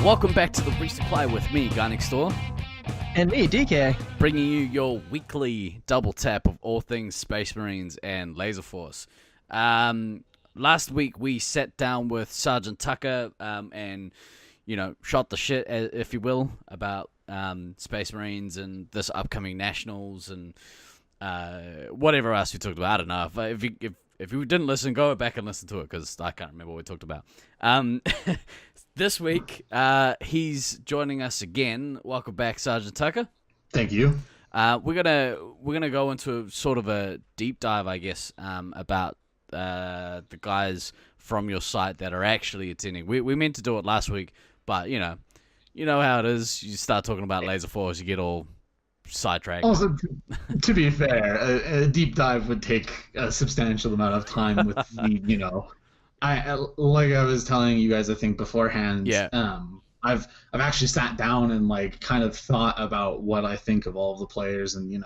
Welcome back to the Resupply with me, Guy Next Door. And me, DK. Bringing you your weekly double tap of all things Space Marines and Laser Force. Last week we sat down with Sgt Tucker and, shot the shit, if you will, about Space Marines and this upcoming Nationals and whatever else we talked about. I don't know. If you didn't listen, go back and listen to it because I can't remember what we talked about. This week, he's joining us again. Welcome back, Sgt Tucker. Thank you. We're gonna go into sort of a deep dive, I guess, about the guys from your site that are actually attending. We meant to do it last week, but you know how it is. You start talking about Laser Force, you get all sidetracked. Also, to be fair, a deep dive would take a substantial amount of time with the, like I was telling you guys, I think beforehand. Yeah. I've actually sat down and kind of thought about what I think of all of the players, and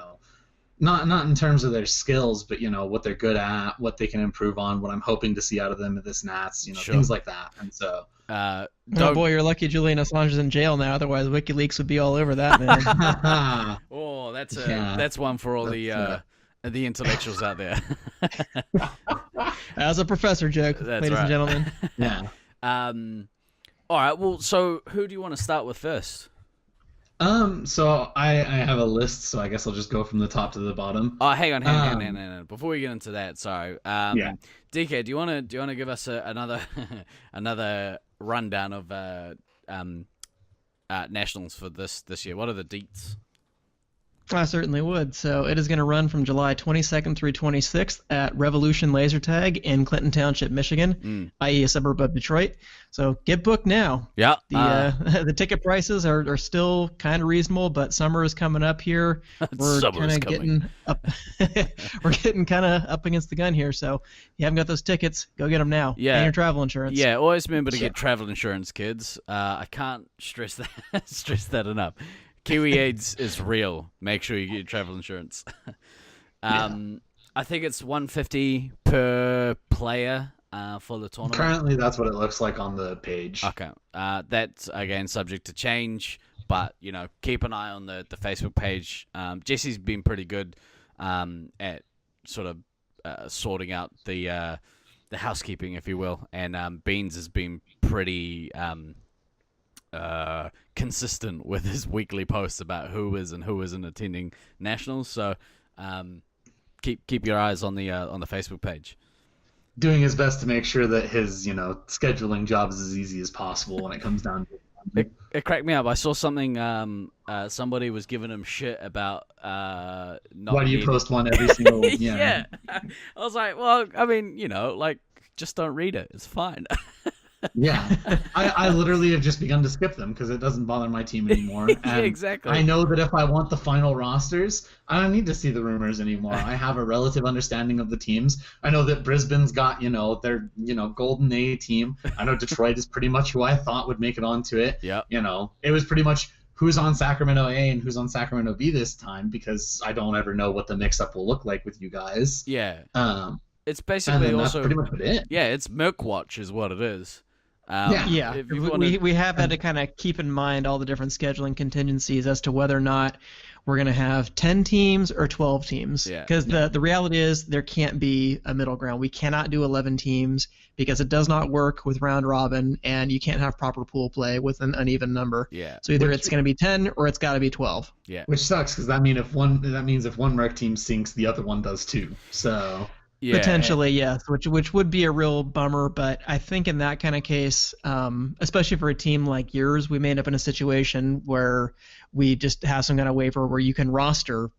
not in terms of their skills, but what they're good at, what they can improve on, what I'm hoping to see out of them at this Nats, Sure. Things like that. And so. Oh boy, you're lucky Julian Assange is in jail now. Otherwise, WikiLeaks would be all over that, man. Oh, that's one for all the intellectuals out there. As a professor joke, That's ladies right. and gentlemen. Yeah. All right. Well, so who do you want to start with first? So I have a list, so I guess I'll just go from the top to the bottom. Oh, hang on. Before we get into that, sorry. Yeah. DK, do you want to give us another another rundown of Nationals for this year? What are the deets? I certainly would. So it is going to run from July 22nd through 26th at Revolution Laser Tag in Clinton Township, Michigan, i.e. a suburb of Detroit. So get booked now. Yeah. The ticket prices are still kind of reasonable, but summer is coming up here. We're kind of getting up. We're getting kind of up against the gun here. So if you haven't got those tickets, go get them now. Yeah. And your travel insurance. Yeah. Always remember to get travel insurance, kids. I can't stress that enough. Kiwi AIDS is real. Make sure you get your travel insurance. I think it's $150 per player for the tournament. Currently, that's what it looks like on the page. Okay. That's, again, subject to change, but, keep an eye on the Facebook page. Jesse's been pretty good at sort of sorting out the housekeeping, if you will, and Beans has been pretty consistent with his weekly posts about who is and who isn't attending Nationals. So keep your eyes on the Facebook page. Doing his best to make sure that his scheduling jobs is as easy as possible when it comes down to it. It cracked me up. I saw something. Somebody was giving him shit about not. Why do you post one every single? Yeah. I was like, well, I mean, just don't read it. It's fine. Yeah, I literally have just begun to skip them because it doesn't bother my team anymore. And yeah, exactly. I know that if I want the final rosters, I don't need to see the rumors anymore. I have a relative understanding of the teams. I know that Brisbane's got, their, Golden A team. I know Detroit is pretty much who I thought would make it onto it. Yeah. It was pretty much who's on Sacramento A and who's on Sacramento B this time because I don't ever know what the mix-up will look like with you guys. Yeah. It's And basically then also that's pretty much it. Yeah, it's Merkwatch is what it is. Yeah, if you wanna... we have had to kind of keep in mind all the different scheduling contingencies as to whether or not we're going to have 10 teams or 12 teams. Because the reality is there can't be a middle ground. We cannot do 11 teams because it does not work with round robin, and you can't have proper pool play with an uneven number. Yeah. So either it's going to be 10 or it's got to be 12. Yeah. Which sucks because that means if one rec team sinks, the other one does too. So. Yeah. Potentially, yes, which would be a real bummer, but I think in that kind of case, especially for a team like yours, we may end up in a situation where we just have some kind of waiver where you can roster,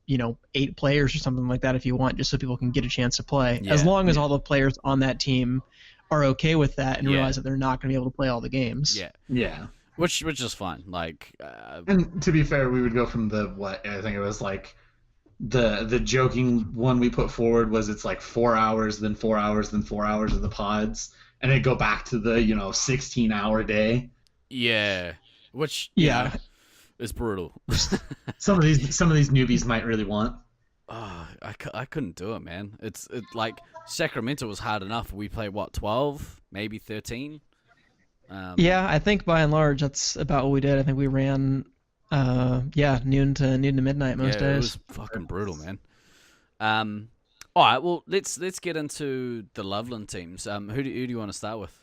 8 players or something like that if you want, just so people can get a chance to play. Yeah. As long as all the players on that team are okay with that and realize that they're not going to be able to play all the games. Yeah. Yeah. Which is fine. And to be fair, we would go from I think it was the joking one we put forward was it's 4 hours, then 4 hours, then 4 hours of the pods, and it'd go back to the 16-hour day. Yeah, which is brutal. some of these newbies might really want. Oh, I couldn't do it, man. It's Sacramento was hard enough. We played 12, maybe 13. Yeah, I think by and large that's about what we did. I think we ran, noon to midnight most days. It was fucking brutal, man. All right, well, let's get into the Loveland teams. Who do you want to start with?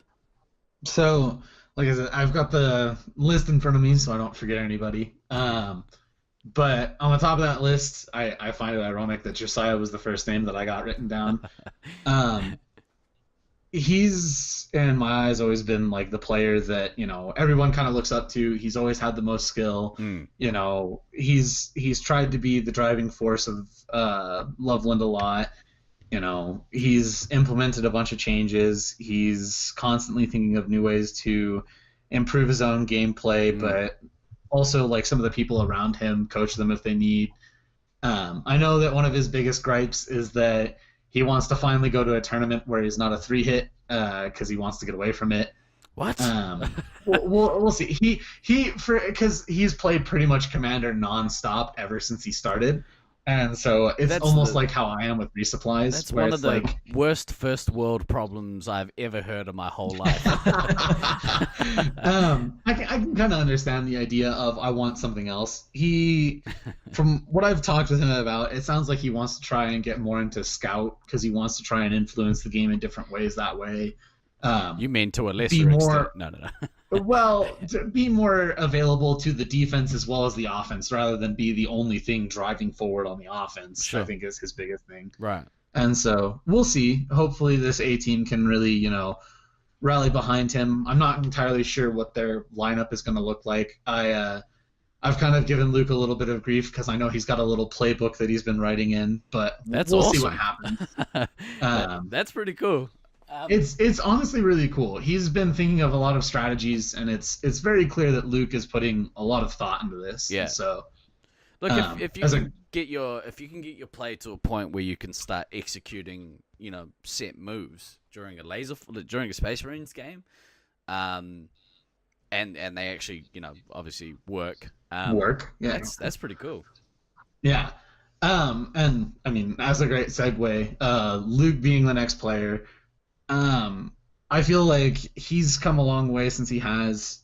So, like I said, I've got the list in front of me, so I don't forget anybody. But on the top of that list, I find it ironic that Josiah was the first name that I got written down. He's, in my eyes, always been like the player that, everyone kind of looks up to. He's always had the most skill. He's tried to be the driving force of Loveland a lot. He's implemented a bunch of changes. He's constantly thinking of new ways to improve his own gameplay, but also like some of the people around him, coach them if they need. I know that one of his biggest gripes is that he wants to finally go to a tournament where he's not a 3-hit because he wants to get away from it. What? We'll see. Because he's played pretty much Commander nonstop ever since he started. And so it's almost like how I am with resupplies. That's one of the worst first world problems I've ever heard in my whole life. I can kind of understand the idea of I want something else. From what I've talked with him about, it sounds like he wants to try and get more into Scout because he wants to try and influence the game in different ways that way. You mean to a lesser extent? No. Well, to be more available to the defense as well as the offense, rather than be the only thing driving forward on the offense. Sure. I think is his biggest thing. Right. And so we'll see. Hopefully, this A team can really, rally behind him. I'm not entirely sure what their lineup is going to look like. I've kind of given Luke a little bit of grief because I know he's got a little playbook that he's been writing in, but we'll see what happens. That's pretty cool. It's honestly really cool. He's been thinking of a lot of strategies, and it's very clear that Luke is putting a lot of thought into this. Yeah. So, look, if you can get your play to a point where you can start executing, set moves during a Space Marines game, and they actually, obviously work. Yeah. That's pretty cool. Yeah. And I mean, as a great segue, Luke being the next player. I feel like he's come a long way since he has.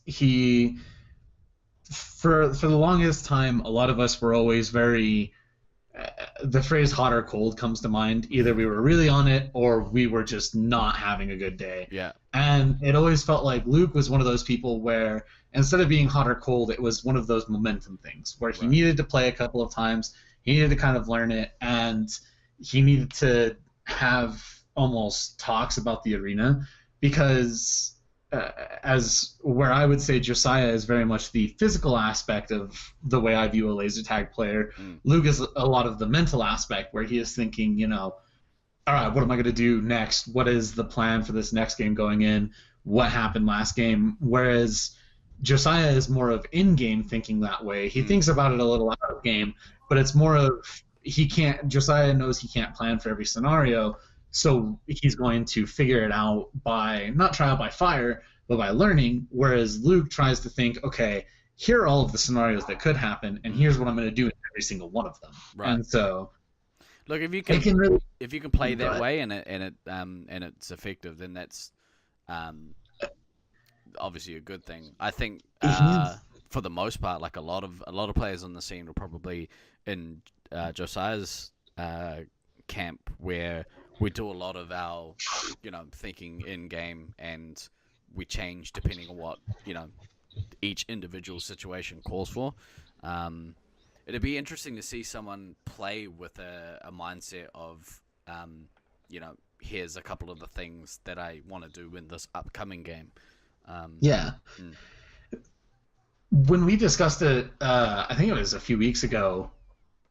For the longest time, a lot of us were always very. The phrase "hot or cold" comes to mind. Either we were really on it, or we were just not having a good day. Yeah. And it always felt like Luke was one of those people where instead of being hot or cold, it was one of those momentum things where he needed to play a couple of times. He needed to kind of learn it, and he needed to have almost talks about the arena because as where I would say Josiah is very much the physical aspect of the way I view a laser tag player. Luke is a lot of the mental aspect where he is thinking, all right, what am I going to do next? What is the plan for this next game going in? What happened last game? Whereas Josiah is more of in-game thinking that way. He thinks about it a little out of game, but it's more of Josiah knows he can't plan for every scenario. So he's going to figure it out by not trial by fire, but by learning, whereas Luke tries to think, okay, here are all of the scenarios that could happen, and here's what I'm going to do in every single one of them. Right. And so, look, if you can play that way and it's effective, then that's obviously a good thing. I think for the most part, like a lot of players on the scene are probably in Josiah's camp where we do a lot of our, thinking in game, and we change depending on what, each individual situation calls for. It'd be interesting to see someone play with a mindset of, here's a couple of the things that I want to do in this upcoming game. When we discussed it, I think it was a few weeks ago,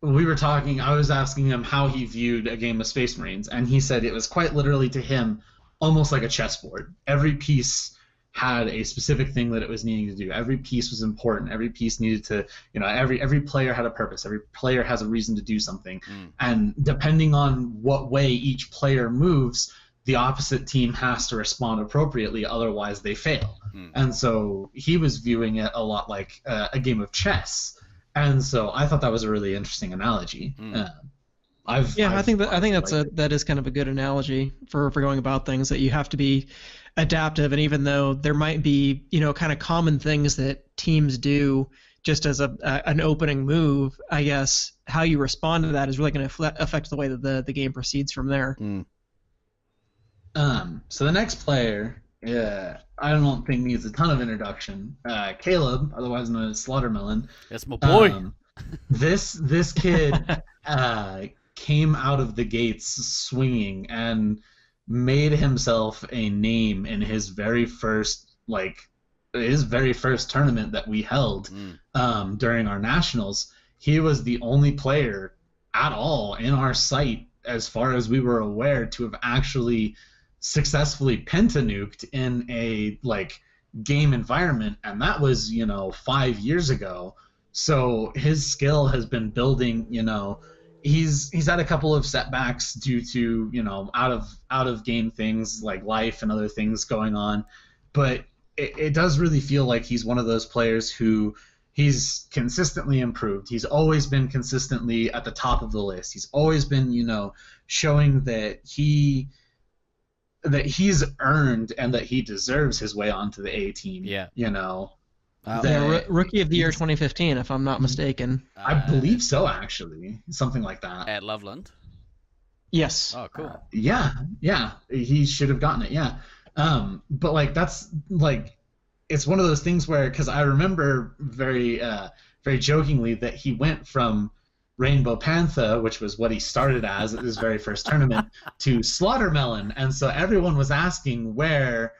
we were talking, I was asking him how he viewed a game of Space Marines, and he said it was quite literally to him almost like a chessboard. Every piece had a specific thing that it was needing to do. Every piece was important. Every piece needed to, every player had a purpose. Every player has a reason to do something. And depending on what way each player moves, the opposite team has to respond appropriately, otherwise they fail. And so he was viewing it a lot like a game of chess. And so I thought that was a really interesting analogy. I think that is kind of a good analogy for going about things, that you have to be adaptive, and even though there might be, you know, kind of common things that teams do just as an opening move, I guess how you respond to that is really going to affect the way that the game proceeds from there. So the next player, I don't think needs a ton of introduction. Caleb, otherwise known as Slaughtermelon. That's my boy. This kid came out of the gates swinging and made himself a name in his very first tournament that we held during our nationals. He was the only player at all in our site, as far as we were aware, to have actually successfully penta-nuked in a game environment, and that was 5 years ago. So his skill has been building. He's had a couple of setbacks due to out of game things like life and other things going on, but it does really feel like he's one of those players who he's consistently improved. He's always been consistently at the top of the list. He's always been showing that he's earned and that he deserves his way onto the A team. Rookie of the Year 2015, if I'm not mistaken. I believe so, actually. Something like that. At Loveland? Yes. Oh, cool. Yeah. He should have gotten it, yeah. But that's it's one of those things where, because I remember very jokingly that he went from Rainbow Panther, which was what he started as at his very first tournament, to Slaughtermelon, and so everyone was asking where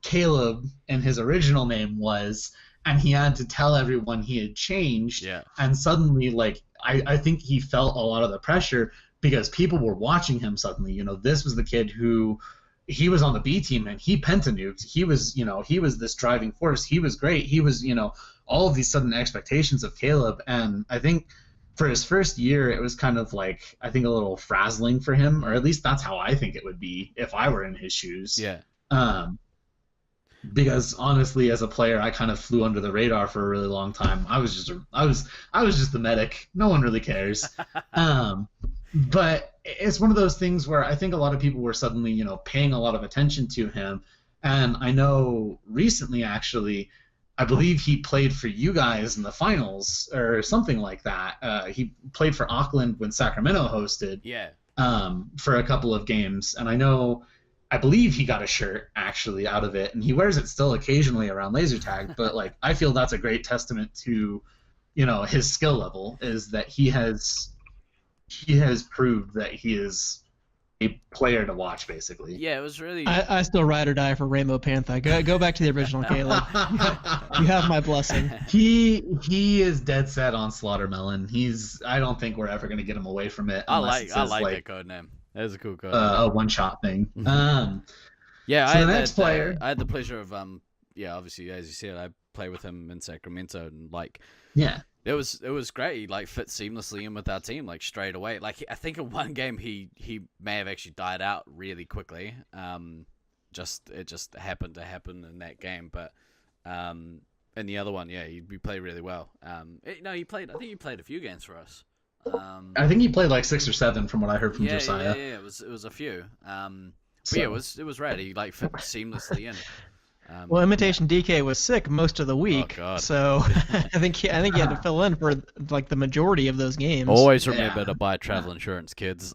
Caleb and his original name was, and he had to tell everyone he had changed. Yeah. And suddenly, I think he felt a lot of the pressure because people were watching him suddenly. This was the kid who, he was on the B team and he penta-nuked. He was this driving force. He was great. He was, all of these sudden expectations of Caleb. And I think for his first year, it was kind of a little frazzling for him, or at least that's how I think it would be if I were in his shoes. Yeah. Because honestly, as a player, I kind of flew under the radar for a really long time. I was just the medic. No one really cares. But it's one of those things where I think a lot of people were suddenly, paying a lot of attention to him. And I know recently, actually, I believe he played for you guys in the finals or something like that. He played for Auckland when Sacramento hosted. Yeah. For a couple of games, and I believe he got a shirt actually out of it, and he wears it still occasionally around laser tag. But I feel that's a great testament to, his skill level, is that he has proved that he is a player to watch, basically. Yeah, it was really. I still ride or die for Rainbow Panther. Go back to the original, Caleb. You have my blessing. He is dead set on Slaughtermelon. I don't think we're ever going to get him away from it. I like that code name. That is a cool code. A one-shot thing. Yeah, so the next player. I had the pleasure of obviously, as you said, I played with him in Sacramento, and it was great. He fit seamlessly in with our team straight away. I think in one game he may have actually died out really quickly. It just happened to happen in that game, but in the other one, he played really well. He played. I think he played a few games for us. I think he played 6 or 7 from what I heard from Josiah. Yeah, it was a few. It was rad. He fit seamlessly in. Well, Imitation DK was sick most of the week, so I think he had to fill in for the majority of those games. Always remember to buy travel insurance, kids.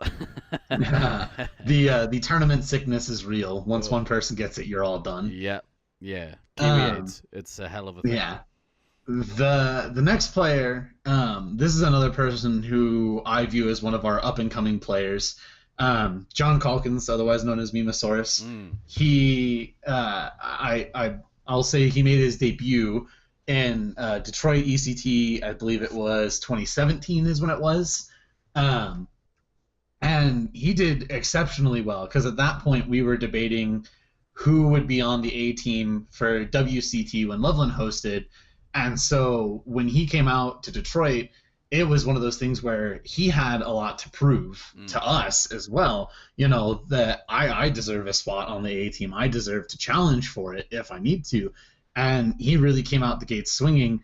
The tournament sickness is real. Once one person gets it, you're all done. Yeah. Kiwi AIDS. It's a hell of a thing. Yeah. The next player, this is another person who I view as one of our up-and-coming players. John Calkins, otherwise known as Mimasaurus. He, I'll say he made his debut in Detroit ECT. I believe it was 2017 is when it was. And he did exceptionally well, because at that point we were debating who would be on the A team for WCT when Loveland hosted. And so when he came out to Detroit, it was one of those things where he had a lot to prove to us as well. That I deserve a spot on the A team. I deserve to challenge for it if I need to. And he really came out the gate swinging.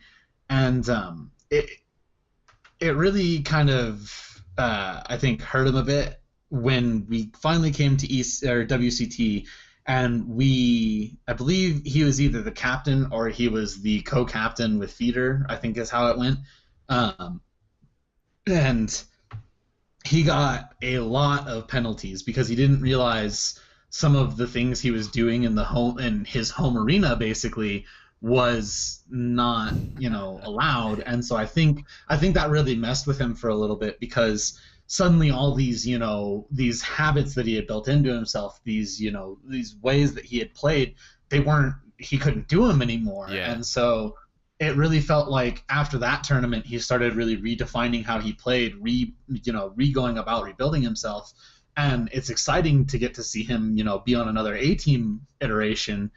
And it really kind of I think hurt him a bit when we finally came to WCT, and I believe he was either the captain or he was the co-captain with Feeder, I think is how it went. And he got a lot of penalties because he didn't realize some of the things he was doing in his home arena basically was not, allowed. And so I think that really messed with him for a little bit, because suddenly all these, these habits that he had built into himself, these ways that he had played, he couldn't do them anymore. Yeah. And so it really felt like after that tournament, he started really redefining how he played, going about rebuilding himself. And it's exciting to get to see him, be on another A-team iteration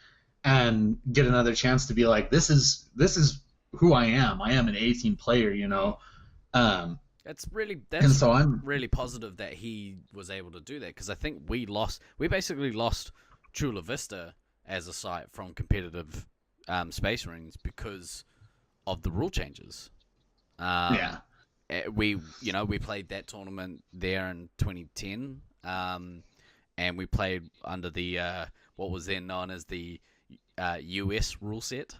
and get another chance to be like, this is who I am. I am an A-team player, That's really really positive that he was able to do that, because I think we basically lost Chula Vista as a site from competitive Space Marines because of the rule changes. We played that tournament there in 2010, and we played under the what was then known as the US rule set.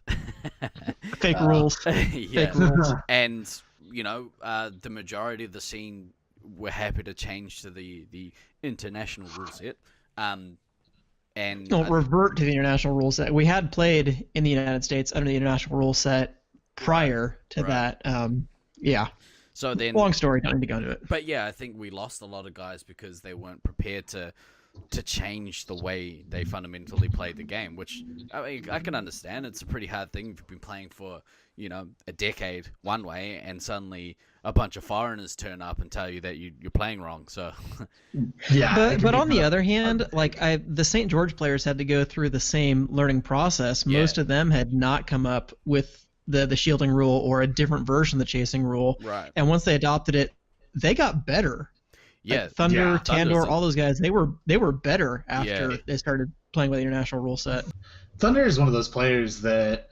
Fake rules. Yeah. Fake rules. And the majority of the scene were happy to change to the international rule set. Revert to the international rule set. We had played in the United States under the international rule set prior to that. Yeah. So then, long story, don't need to go into it. But yeah, I think we lost a lot of guys because they weren't prepared to change the way they fundamentally played the game, which I can understand. It's a pretty hard thing if you've been playing for a decade one way, and suddenly a bunch of foreigners turn up and tell you that you're playing wrong. So yeah. But on the other hand, the St. George players had to go through the same learning process. Most of them had not come up with the shielding rule or a different version of the chasing rule. Right. And once they adopted it, they got better. Yeah. Thunder, Tandor, all those guys, they were better after they started playing with the international rule set. Thunder is one of those players that,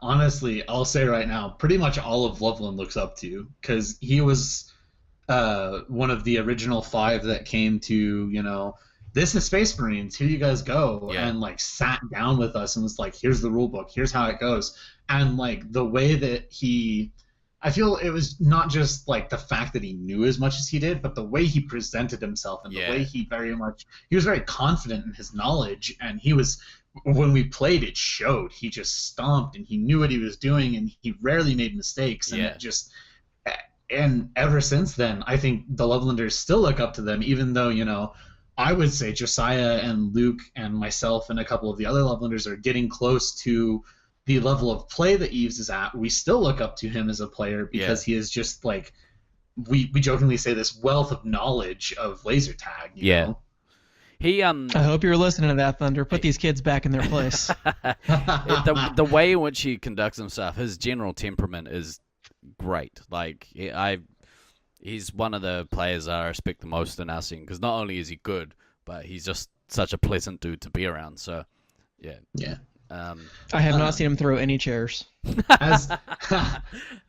honestly, I'll say right now, pretty much all of Loveland looks up to, because he was one of the original 5 that came to, this is Space Marines, here you guys go, and sat down with us and was like, here's the rule book, here's how it goes. And the way that I feel it was not just the fact that he knew as much as he did, but the way he presented himself and the way he was very confident in his knowledge, and when we played, it showed. He just stomped and he knew what he was doing, and he rarely made mistakes. And and ever since then, I think the Lovelanders still look up to them, even though, I would say Josiah and Luke and myself and a couple of the other Lovelanders are getting close to the level of play that Eves is at. We still look up to him as a player because he is just we jokingly say this wealth of knowledge of laser tag. You know? He I hope you're listening to that, Thunder. Put these kids back in their place. the way in which he conducts himself, his general temperament is great. He's one of the players I respect the most in our scene, because not only is he good, but he's just such a pleasant dude to be around. So, yeah. I have not seen him throw any chairs. As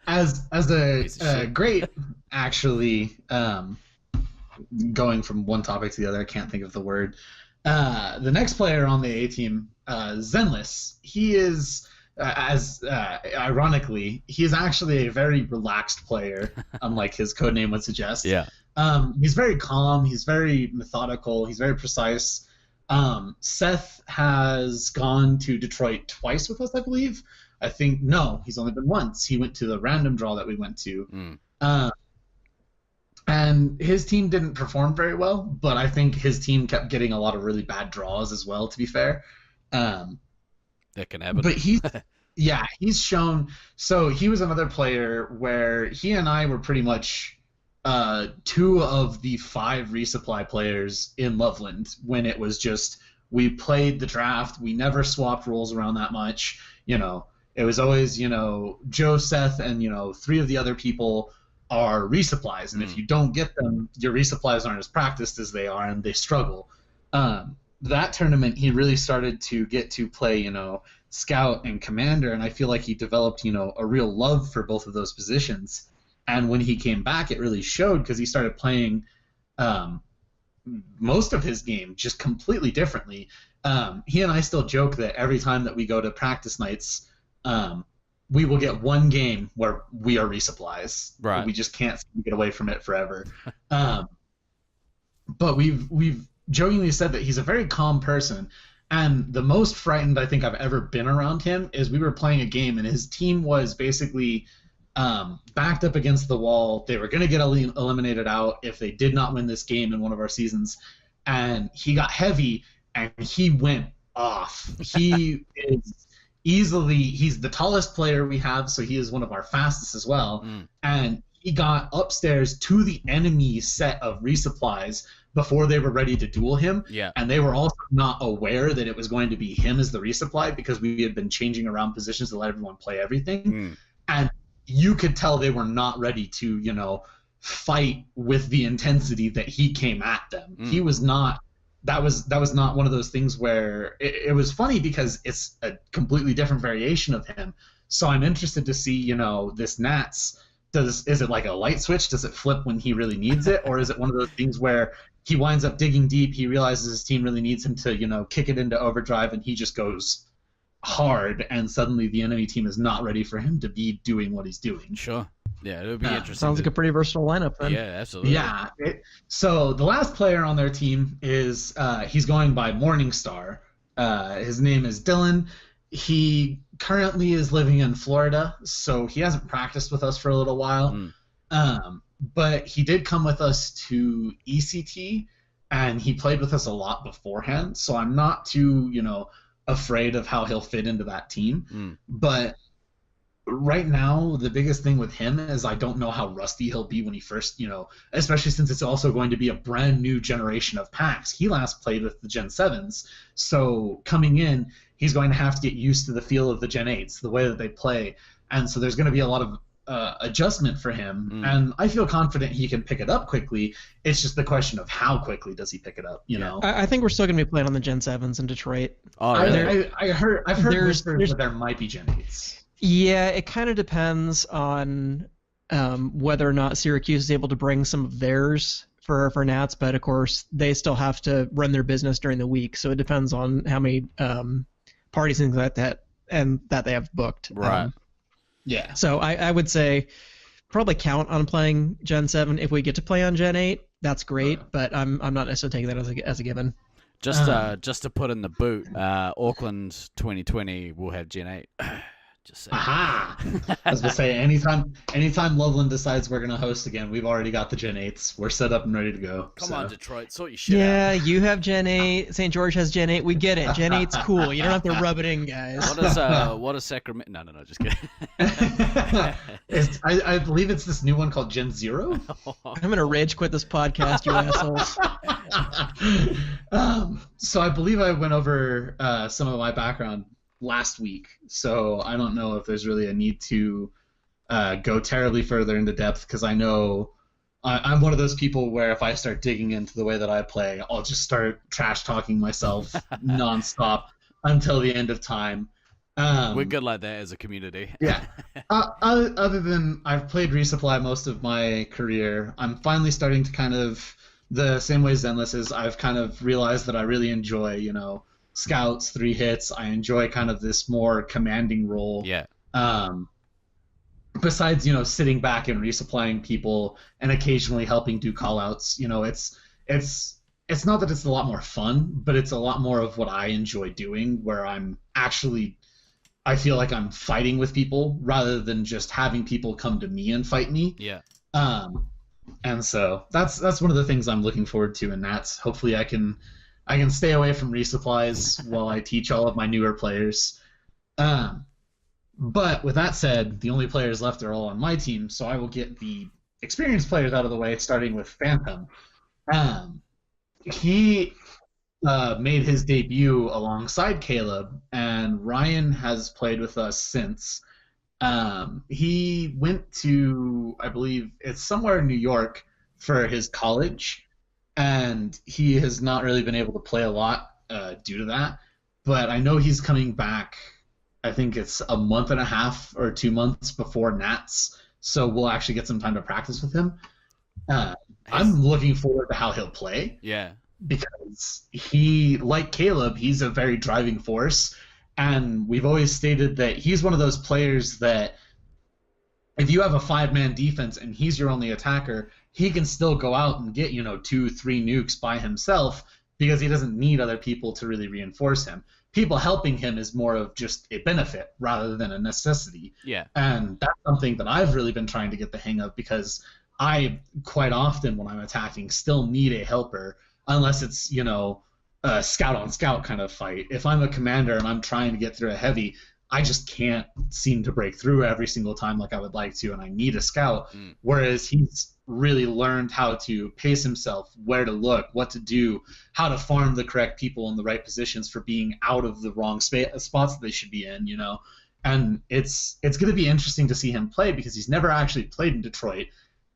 a great, actually, going from one topic to the other, I can't think of the word. The next player on the A team, Zenless, he is, ironically, he is actually a very relaxed player, unlike his codename would suggest. Yeah. He's very calm. He's very methodical. He's very precise. Seth has gone to Detroit twice with us, I believe. No, he's only been once. He went to the random draw that we went to. And his team didn't perform very well, but I think his team kept getting a lot of really bad draws as well, to be fair. That can happen. But he's shown. So he was another player where he and I were pretty much 2 of the 5 resupply players in Loveland, when it was just we played the draft. We never swapped roles around that much. It was always, Joe, Seth, and, 3 of the other people are resupplies. And if you don't get them, your resupplies aren't as practiced as they are, and they struggle. That tournament, he really started to get to play, Scout and Commander, and I feel like he developed, a real love for both of those positions. And when he came back, it really showed because he started playing most of his game just completely differently. He and I still joke that every time that we go to practice nights, we will get one game where we are resupplies. Right. We just can't get away from it forever. But we've jokingly said that he's a very calm person. And the most frightened I think I've ever been around him is we were playing a game and his team was basically backed up against the wall. They were going to get eliminated out if they did not win this game in one of our seasons. And he got heavy and he went off. He is he's the tallest player we have, so he is one of our fastest as well. And he got upstairs to the enemy set of resupplies before they were ready to duel him. Yeah. And they were also not aware that it was going to be him as the resupply because we had been changing around positions to let everyone play everything. And you could tell they were not ready to, fight with the intensity that he came at them. He was not. That was not one of those things where it was funny because it's a completely different variation of him. So I'm interested to see, this Nats. Is it like a light switch? Does it flip when he really needs it? Or is it one of those things where he winds up digging deep, he realizes his team really needs him to, kick it into overdrive, and he just goes hard, and suddenly the enemy team is not ready for him to be doing what he's doing. Sure. Yeah, it would be interesting. Sounds like a pretty versatile lineup then. Yeah, absolutely. Yeah. So the last player on their team is he's going by Morningstar. His name is Dylan. He currently is living in Florida, so he hasn't practiced with us for a little while. But he did come with us to ECT, and he played with us a lot beforehand, so I'm not too, afraid of how he'll fit into that team. But right now, the biggest thing with him is I don't know how rusty he'll be when he first, especially since it's also going to be a brand new generation of packs. He last played with the Gen 7s, so coming in, he's going to have to get used to the feel of the Gen 8s, the way that they play, and so there's going to be a lot of adjustment for him, and I feel confident he can pick it up quickly. It's just the question of how quickly does he pick it up, know? I think we're still going to be playing on the Gen 7s in Detroit. Oh, really? I've heard whispers that there might be Gen 8s. Yeah, it kind of depends on whether or not Syracuse is able to bring some of theirs for Nats, but of course they still have to run their business during the week, so it depends on how many parties and things like that and that they have booked. Right. Yeah. So I would say probably count on playing Gen 7. If we get to play on Gen 8, that's great, but I'm not necessarily taking that as a given. Just to put in the boot, Auckland 2020 will have Gen 8. Just saying. Aha! I was going to say, anytime Loveland decides we're going to host again, we've already got the Gen 8s. We're set up and ready to go. Come on, Detroit, sort your shit out. Yeah, you have Gen 8. St. George has Gen 8. We get it. Gen 8's cool. You don't have to rub it in, guys. What is Sacramento? No, just kidding. I believe it's this new one called Gen 0. I'm going to rage quit this podcast, you assholes. So I believe I went over some of my background last week, so I don't know if there's really a need to go terribly further into depth, because I know I'm one of those people where if I start digging into the way that I play, I'll just start trash talking myself nonstop until the end of time. We're good like that as a community. Yeah. Other than I've played Resupply most of my career, I'm finally starting to kind of, the same way Zenless is, I've kind of realized that I really enjoy, scouts, 3 hits. I enjoy kind of this more commanding role. Yeah. Besides, sitting back and resupplying people and occasionally helping do callouts, it's not that it's a lot more fun, but it's a lot more of what I enjoy doing, where I feel like I'm fighting with people rather than just having people come to me and fight me. Yeah. And so that's one of the things I'm looking forward to, and that's hopefully I can stay away from resupplies while I teach all of my newer players. But with that said, the only players left are all on my team, so I will get the experienced players out of the way, starting with Phantom. He made his debut alongside Caleb, and Ryan has played with us since. He went to, I believe, it's somewhere in New York for his college, and he has not really been able to play a lot due to that. But I know he's coming back, I think it's a month and a half or 2 months before Nats, so we'll actually get some time to practice with him. I'm looking forward to how he'll play. Yeah. Because he, like Caleb, he's a very driving force, and we've always stated that he's one of those players that if you have a 5-man defense and he's your only attacker, he can still go out and get, 2-3 nukes by himself because he doesn't need other people to really reinforce him. People helping him is more of just a benefit rather than a necessity. Yeah. And that's something that I've really been trying to get the hang of, because I, quite often when I'm attacking, still need a helper, unless it's, a scout-on-scout kind of fight. If I'm a commander and I'm trying to get through a heavy, I just can't seem to break through every single time like I would like to, and I need a scout. Whereas he's really learned how to pace himself, where to look, what to do, how to farm the correct people in the right positions for being out of the wrong spots that they should be in, And it's going to be interesting to see him play, because he's never actually played in Detroit,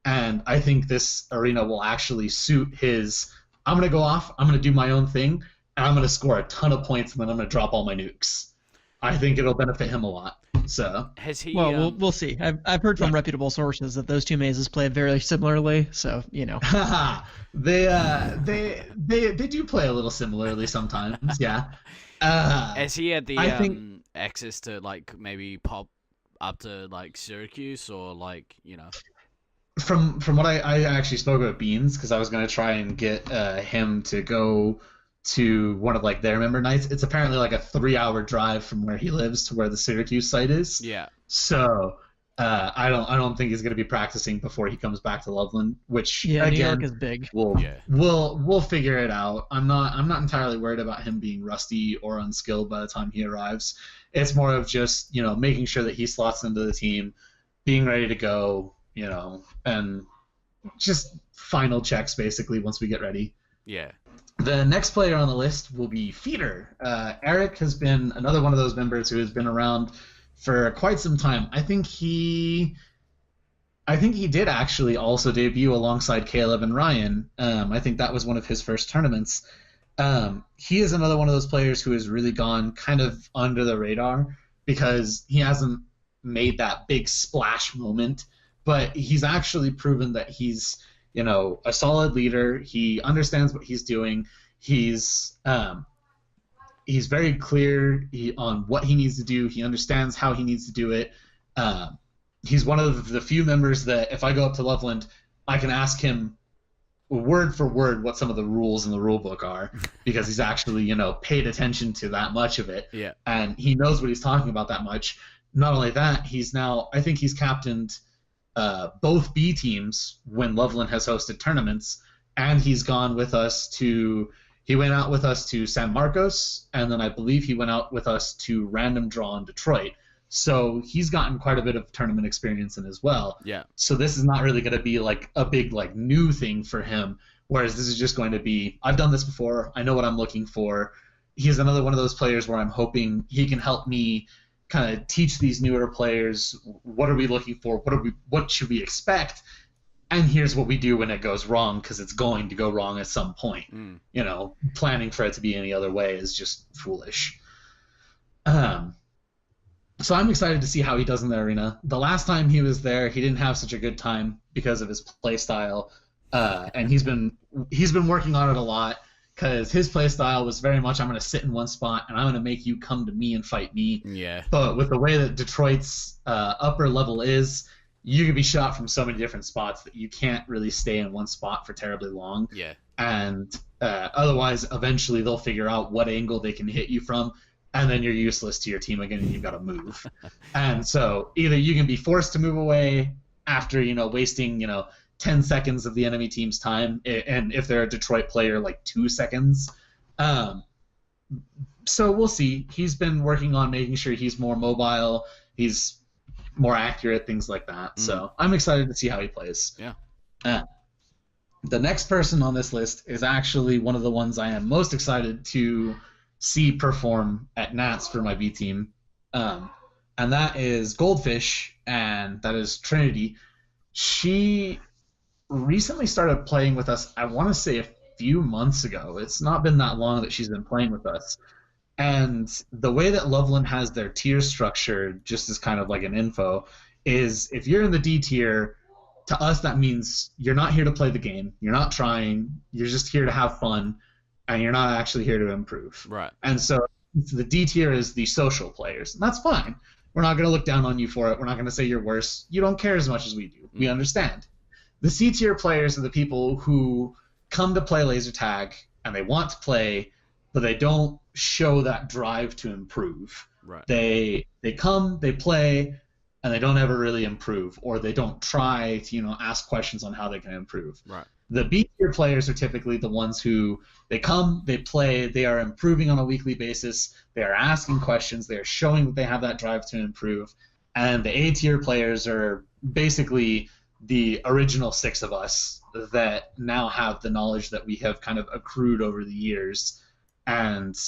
and I think this arena will actually suit his, I'm going to go off, I'm going to do my own thing, and I'm going to score a ton of points, and then I'm going to drop all my nukes. I think it'll benefit him a lot. So has he? Well, we'll see. I've heard from reputable sources that those two mazes play very similarly. So they do play a little similarly sometimes. Yeah. Has he had the think access to maybe pop up to Syracuse or From what I actually spoke with Beans, because I was going to try and get him to go to one of their member nights. It's apparently a 3-hour drive from where he lives to where the Syracuse site is. Yeah. So I don't think he's going to be practicing before he comes back to Loveland, which New again, York is big. We'll figure it out. I'm not entirely worried about him being rusty or unskilled by the time he arrives. It's more of just making sure that he slots into the team, being ready to go, and just final checks basically once we get ready. Yeah. The next player on the list will be Feeder. Eric has been another one of those members who has been around for quite some time. I think he did actually also debut alongside Caleb and Ryan. I think that was one of his first tournaments. He is another one of those players who has really gone kind of under the radar because he hasn't made that big splash moment, but he's actually proven that he's a solid leader. He understands what he's doing. He's very clear on what he needs to do. He understands how he needs to do it. He's one of the few members that if I go up to Loveland, I can ask him word for word what some of the rules in the rule book are, because he's actually paid attention to that much of it. Yeah. And he knows what he's talking about that much. Not only that, I think he's captained both B teams when Loveland has hosted tournaments, and he's gone with us he went out with us to San Marcos, and then I believe he went out with us to Random Draw in Detroit. So he's gotten quite a bit of tournament experience in as well. Yeah. So this is not really going to be a big new thing for him, whereas this is just going to be, I've done this before, I know what I'm looking for. He's another one of those players where I'm hoping he can help me kind of teach these newer players, what are we looking for, what should we expect, and here's what we do when it goes wrong, because it's going to go wrong at some point. Planning for it to be any other way is just foolish. So I'm excited to see how he does in the arena. The last time he was there, he didn't have such a good time because of his play style, and he's been working on it a lot, because his play style was very much, I'm going to sit in one spot and I'm going to make you come to me and fight me. Yeah. But with the way that Detroit's upper level is, you can be shot from so many different spots that you can't really stay in one spot for terribly long. Yeah. And otherwise, eventually they'll figure out what angle they can hit you from, and then you're useless to your team again, and you've got to move. And so either you can be forced to move away after wasting 10 seconds of the enemy team's time, and if they're a Detroit player, 2 seconds. So we'll see. He's been working on making sure he's more mobile, he's more accurate, things like that. So I'm excited to see how he plays. Yeah. The next person on this list is actually one of the ones I am most excited to see perform at Nats for my B team, and that is Goldfish, and that is Trinity. She recently started playing with us, I want to say a few months ago. It's not been that long that she's been playing with us. And the way that Loveland has their tier structure, just as kind of like an info, is if you're in the D tier, to us that means you're not here to play the game. You're not trying. You're just here to have fun, and you're not actually here to improve. Right. And so the D tier is the social players, and that's fine. We're not going to look down on you for it. We're not going to say you're worse. You don't care as much as we do. We understand. The C tier players are the people who come to play laser tag, and they want to play, but they don't show that drive to improve. Right. They come, they play, and they don't ever really improve, or they don't try to ask questions on how they can improve. Right. The B tier players are typically the ones who they come, they play, they are improving on a weekly basis, they are asking questions, they are showing that they have that drive to improve, and the A tier players are basically the original 6 of us that now have the knowledge that we have kind of accrued over the years, and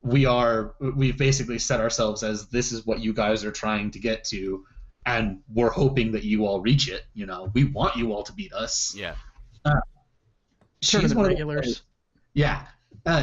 we've basically set ourselves as this is what you guys are trying to get to, and we're hoping that you all reach it. We want you all to beat us. Yeah. She's one of regulars.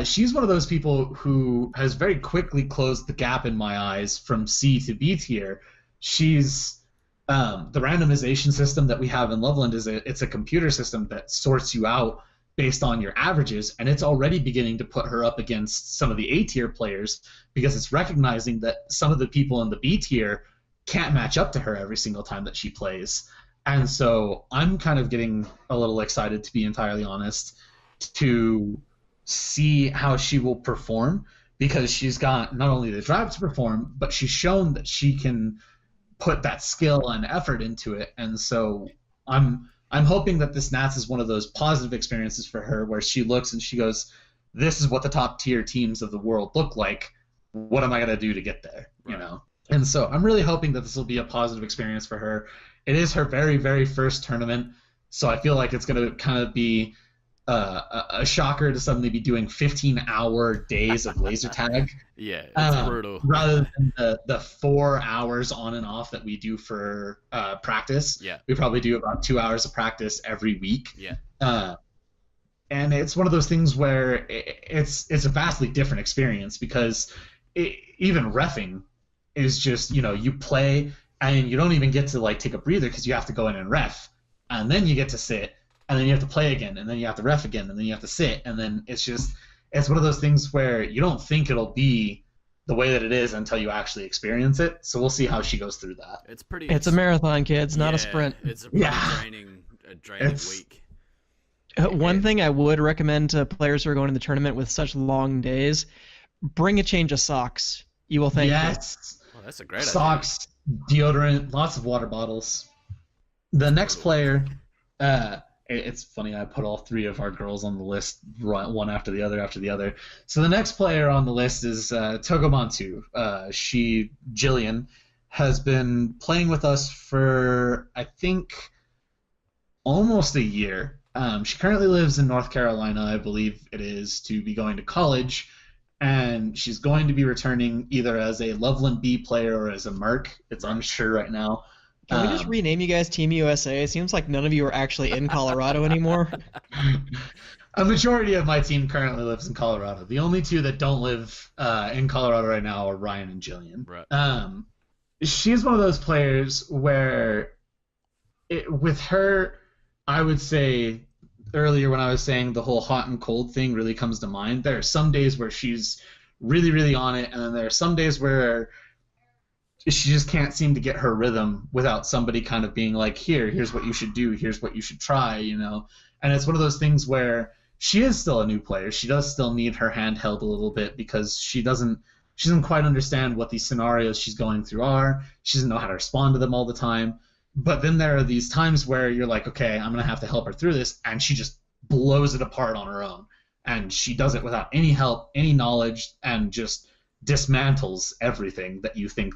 She's one of those people who has very quickly closed the gap in my eyes from C to B tier. She's the randomization system that we have in Loveland it's a computer system that sorts you out based on your averages, and it's already beginning to put her up against some of the A tier players because it's recognizing that some of the people in the B tier can't match up to her every single time that she plays. And so I'm kind of getting a little excited, to be entirely honest, to see how she will perform, because she's got not only the drive to perform, but she's shown that she can put that skill and effort into it. And so I'm hoping that this Nats is one of those positive experiences for her where she looks and she goes, this is what the top tier teams of the world look like. What am I going to do to get there? Right. And so I'm really hoping that this will be a positive experience for her. It is her very, very first tournament, so I feel like it's going to kind of be a shocker to suddenly be doing 15-hour days of laser tag. Yeah, it's brutal. Rather than the 4 hours on and off that we do for practice. Yeah. We probably do about 2 hours of practice every week. Yeah. And it's one of those things where it's a vastly different experience, because even reffing is just, you play and you don't even get to take a breather because you have to go in and ref, and then you get to sit, and then you have to play again, and then you have to ref again, and then you have to sit, and then it's one of those things where you don't think it'll be the way that it is until you actually experience it. So we'll see how she goes through that. It's a marathon, kids, not a sprint. It's a pretty draining week. One thing I would recommend to players who are going to the tournament with such long days, bring a change of socks. You will thank me. Yes. Well, that's a great socks, deodorant, lots of water bottles. The next player, it's funny, I put all 3 of our girls on the list, one after the other. So the next player on the list is Togomantu. Gillian, has been playing with us for, I think, almost a year. She currently lives in North Carolina, I believe it is, to be going to college, and she's going to be returning either as a Loveland B player or as a Merc. It's unsure right now. Can we just rename you guys Team USA? It seems like none of you are actually in Colorado anymore. A majority of my team currently lives in Colorado. The only 2 that don't live in Colorado right now are Ryan and Gillian. Right. She's one of those players where, with her, I would say earlier when I was saying the whole hot and cold thing really comes to mind. There are some days where she's really, really on it, and then there are some days where she just can't seem to get her rhythm without somebody kind of being like, here's what you should do, here's what you should try, And it's one of those things where she is still a new player. She does still need her hand held a little bit because she doesn't quite understand what these scenarios she's going through are. She doesn't know how to respond to them all the time. But then there are these times where you're like, okay, I'm going to have to help her through this, and she just blows it apart on her own. And she does it without any help, any knowledge, and just dismantles everything that you think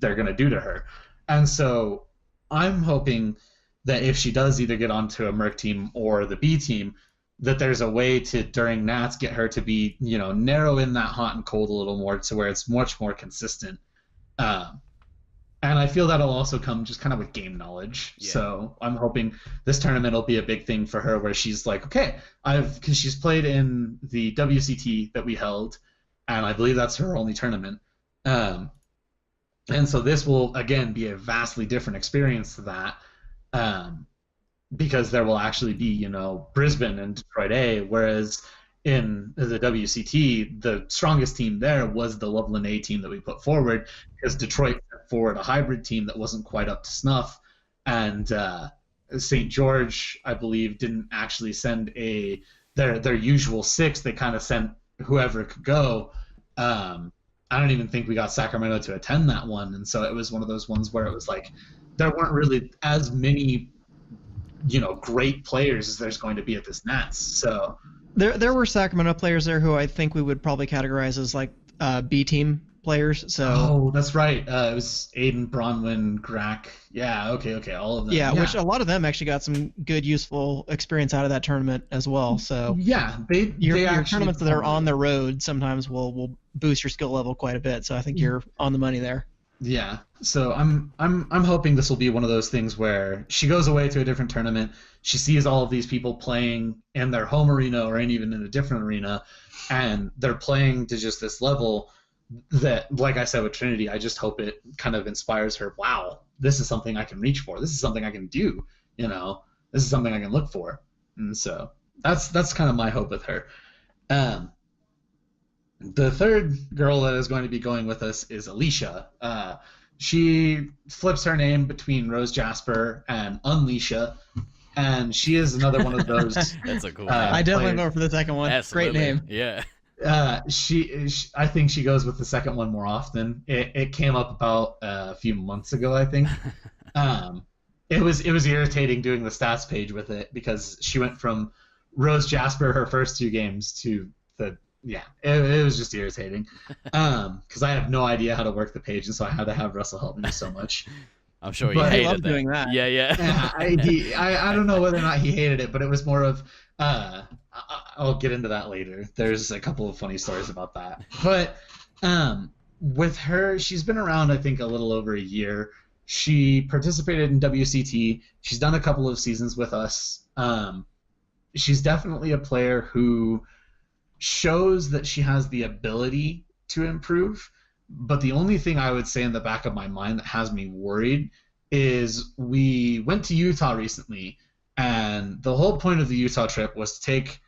they're going to do to her. And so I'm hoping that if she does either get onto a Merc team or the B team, that there's a way to, during Nats, get her to be, narrow in that hot and cold a little more to where it's much more consistent. And I feel that'll also come just kind of with game knowledge. Yeah. So I'm hoping this tournament will be a big thing for her where she's like, okay, because she's played in the WCT that we held, and I believe that's her only tournament. And so this will, again, be a vastly different experience to that, because there will actually be, you know, Brisbane and Detroit A, whereas in the WCT, the strongest team there was the Loveland A team that we put forward, because Detroit put forward a hybrid team that wasn't quite up to snuff, and St. George, I believe, didn't actually send their usual 6. They kind of sent whoever could go. I don't even think we got Sacramento to attend that one, and so it was one of those ones where it was like there weren't really as many, you know, great players as there's going to be at this Nats. So there were Sacramento players there who I think we would probably categorize as like B team players. So that's right. It was Aiden, Bronwyn, Grack. Yeah, okay, all of them. Yeah, which a lot of them actually got some good, useful experience out of that tournament as well. So yeah, your tournaments that are on the road sometimes will boost your skill level quite a bit. So I think you're on the money there. Yeah. So I'm hoping this will be one of those things where she goes away to a different tournament, she sees all of these people playing in their home arena or even in a different arena, and they're playing to just this level that, like I said with Trinity, I just hope it kind of inspires her. Wow, this is something I can reach for. This is something I can do. You know, this is something I can look for. And so that's kind of my hope with her. The third girl that is going to be going with us is Alicia. She flips her name between Rose Jasper and Unleasha, and she is another one of those. That's a cool name. I definitely vote for the second one. Absolutely. Great name. Yeah. I think she goes with the second one more often. It came up about a few months ago, I think. It was irritating doing the stats page with it because she went from Rose Jasper her first 2 games to it was just irritating because I have no idea how to work the page, and so I had to have Russell help me so much. I'm sure he hated that. doing that. Yeah. I don't know whether or not he hated it, but it was more of I'll get into that later. There's a couple of funny stories about that. But with her, she's been around I think a little over a year. She participated in WCT. She's done a couple of seasons with us. She's definitely a player who shows that she has the ability to improve, but the only thing I would say in the back of my mind that has me worried is we went to Utah recently, and the whole point of the Utah trip was to take,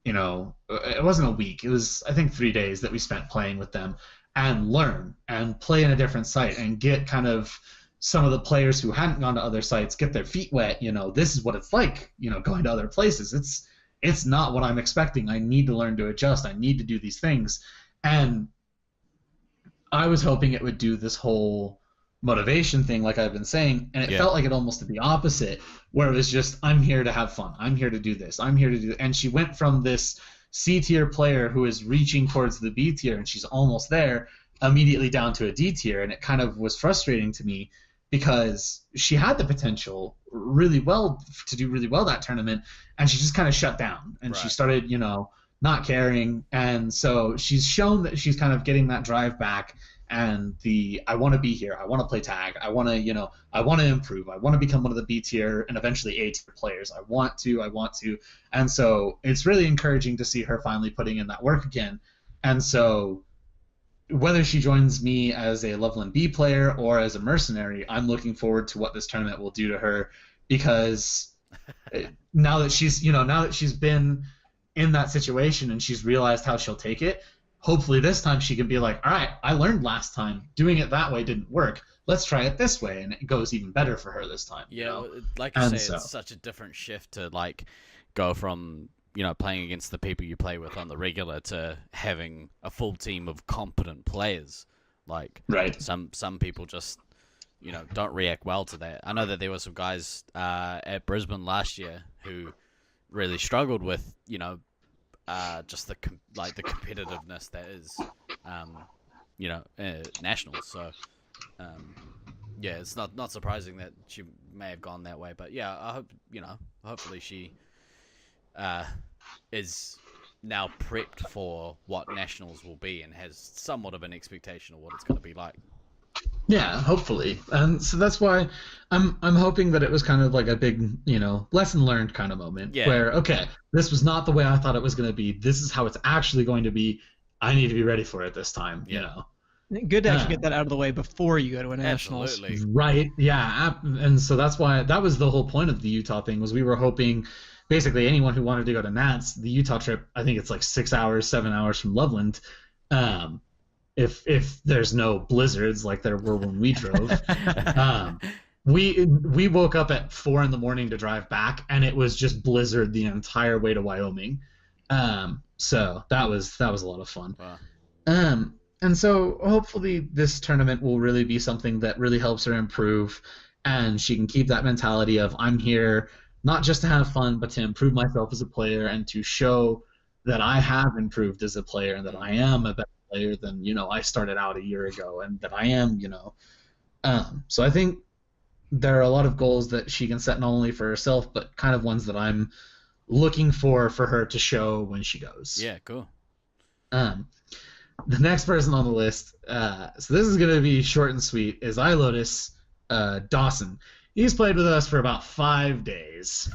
it wasn't a week, it was I think 3 days that we spent playing with them and learn and play in a different site and get kind of some of the players who hadn't gone to other sites get their feet wet. This is what it's like, going to other places. It's not what I'm expecting. I need to learn to adjust. I need to do these things. And I was hoping it would do this whole motivation thing like I've been saying, and it felt like it almost did the opposite, where it was just, I'm here to have fun. I'm here to do this. I'm here to do. And she went from this C-tier player who is reaching towards the B tier, and she's almost there, immediately down to a D tier, and it kind of was frustrating to me because she had the potential to do really well that tournament, and she just kind of shut down, and she started, not caring. And so she's shown that she's kind of getting that drive back, and I want to be here, I want to play tag, I want to, I want to improve, I want to become one of the B tier and eventually A tier players. I want to. And so it's really encouraging to see her finally putting in that work again. And so whether she joins me as a Loveland B player or as a mercenary, I'm looking forward to what this tournament will do to her, because now that she's been in that situation and she's realized how she'll take it, hopefully this time she can be like, all right, I learned last time doing it that way didn't work. Let's try it this way, and it goes even better for her this time. Yeah, like you say, it's such a different shift to go from playing against the people you play with on the regular to having a full team of competent players. Some people just don't react well to that. I know that there were some guys at Brisbane last year who really struggled with just the competitiveness that is nationals. So it's not surprising that she may have gone that way. But yeah, I hope hopefully she is now prepped for what nationals will be and has somewhat of an expectation of what it's going to be like. Yeah, hopefully. And so that's why I'm hoping that it was kind of like a big, lesson learned kind of moment where, okay, this was not the way I thought it was going to be. This is how it's actually going to be. I need to be ready for it this time, Good to actually get that out of the way before you go to a nationals. Absolutely. Right. Yeah. And so that's why that was the whole point of the Utah thing, was we were hoping basically anyone who wanted to go to Nats, the Utah trip, I think it's like 6 hours, 7 hours from Loveland. If there's no blizzards like there were when we drove. We woke up at 4 a.m. to drive back, and it was just blizzard the entire way to Wyoming. So that was a lot of fun. Wow. And so hopefully this tournament will really be something that really helps her improve, and she can keep that mentality of, I'm here not just to have fun, but to improve myself as a player and to show that I have improved as a player and that I am a better player than, I started out a year ago, and that I am, So I think there are a lot of goals that she can set not only for herself, but kind of ones that I'm looking for her to show when she goes. Yeah, cool. The next person on the list, so this is going to be short and sweet, is Lotus Dawson. He's played with us for about 5 days.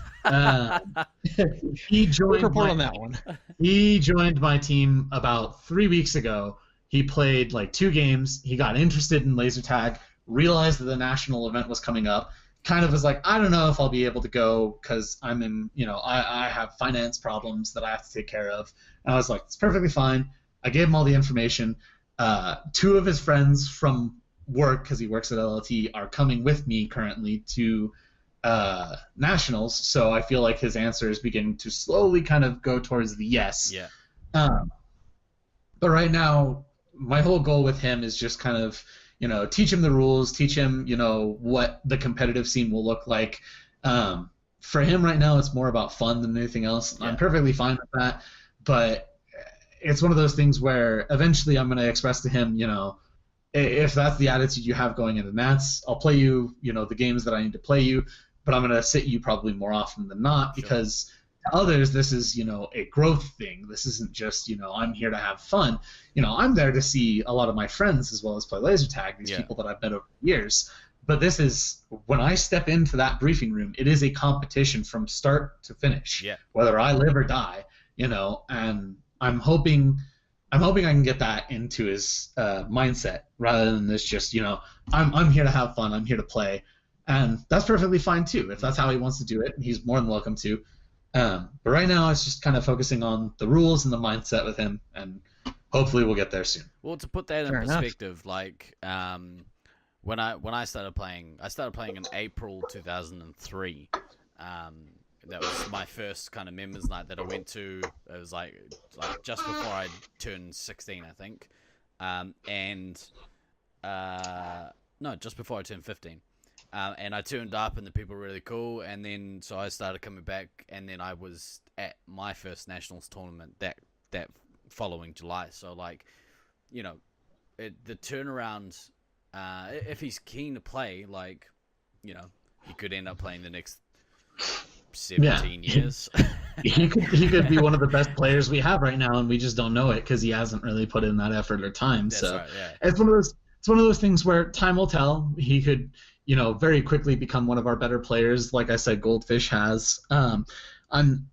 He joined report on that one. He joined my team about 3 weeks ago. He played like 2 games. He got interested in laser tag, realized that the national event was coming up, kind of was like, I don't know if I'll be able to go because I'm in, I have finance problems that I have to take care of. And I was like, it's perfectly fine. I gave him all the information. 2 of his friends from work, because he works at LLT, are coming with me currently to nationals, so I feel like his answer is beginning to slowly kind of go towards the yes. Yeah. But right now, my whole goal with him is just kind of, teach him the rules, teach him, what the competitive scene will look like. For him right now, it's more about fun than anything else. Yeah. I'm perfectly fine with that, but it's one of those things where eventually I'm going to express to him, if that's the attitude you have going into Nats, I'll play you, the games that I need to play you, but I'm going to sit you probably more often than not, because to others, this is, a growth thing. This isn't just, I'm here to have fun. I'm there to see a lot of my friends as well as play laser tag, these people that I've met over the years. But this is, when I step into that briefing room, it is a competition from start to finish, whether I live or die, and I'm hoping I can get that into his mindset rather than this just, I'm here to have fun, I'm here to play. And that's perfectly fine too. If that's how he wants to do it, he's more than welcome to. But right now it's just kind of focusing on the rules and the mindset with him, and hopefully we'll get there soon. Well, to put that in perspective, like when I started playing in April 2003. That was my first kind of members night that I went to. It was like just before I turned 16, I think. No, just before I turned 15. And I turned up, and the people were really cool. And then so I started coming back, and then I was at my first nationals tournament that following July. So the turnaround. If he's keen to play, he could end up playing the next 17 years. he could be one of the best players we have right now, and we just don't know it because he hasn't really put in that effort or time. That's right, yeah. It's one of those things where time will tell. He could, very quickly become one of our better players, like I said, Goldfish has. I'm